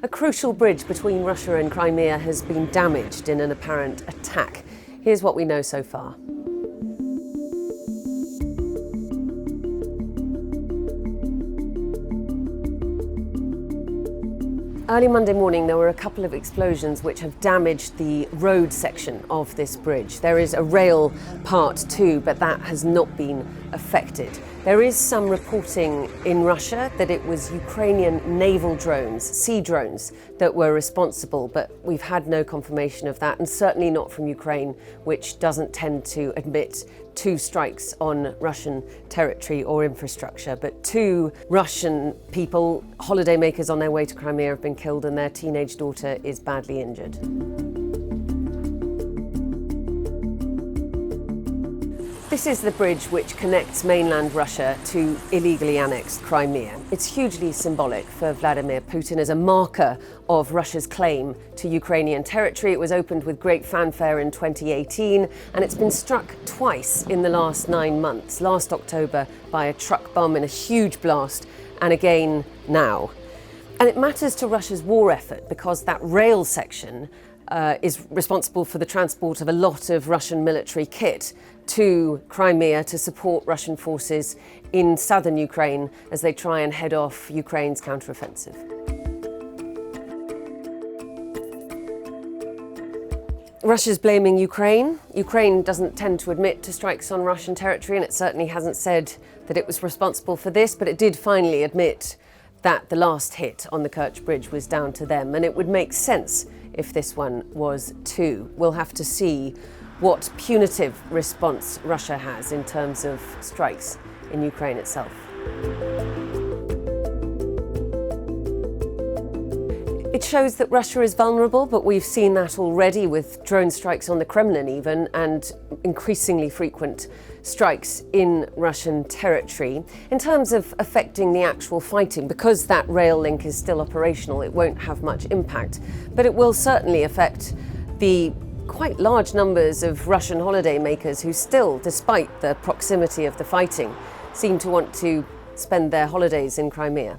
A crucial bridge between Russia and Crimea has been damaged in an apparent attack. Here's what we know so far. Early Monday morning, there were a couple of explosions which have damaged the road section of this bridge. There is a rail part too, but that has not been affected. There is some reporting in Russia that it was Ukrainian naval drones, sea drones, that were responsible, but we've had no confirmation of that, and certainly not from Ukraine, which doesn't tend to admit two strikes on Russian territory or infrastructure. But two Russian people, holidaymakers on their way to Crimea, have been killed and their teenage daughter is badly injured. This is the bridge which connects mainland Russia to illegally annexed Crimea. It's hugely symbolic for Vladimir Putin as a marker of Russia's claim to Ukrainian territory. It was opened with great fanfare in 2018, and it's been struck twice in the last 9 months. Last October by a truck bomb in a huge blast, and again now. And it matters to Russia's war effort because that rail section is responsible for the transport of a lot of Russian military kit to Crimea to support Russian forces in southern Ukraine as they try and head off Ukraine's counteroffensive. Russia's blaming Ukraine. Ukraine doesn't tend to admit to strikes on Russian territory, and it certainly hasn't said that it was responsible for this, but it did finally admit that the last hit on the KERCH bridge was down to them, and it would make sense if this one was too. We'll have to see what punitive response Russia has in terms of strikes in Ukraine itself. It shows that Russia is vulnerable, but we've seen that already with drone strikes on the Kremlin even, and increasingly frequent strikes in Russian territory. In terms of affecting the actual fighting, because that rail link is still operational, it won't have much impact, but it will certainly affect the quite large numbers of Russian holidaymakers who still, despite the proximity of the fighting, seem to want to spend their holidays in Crimea.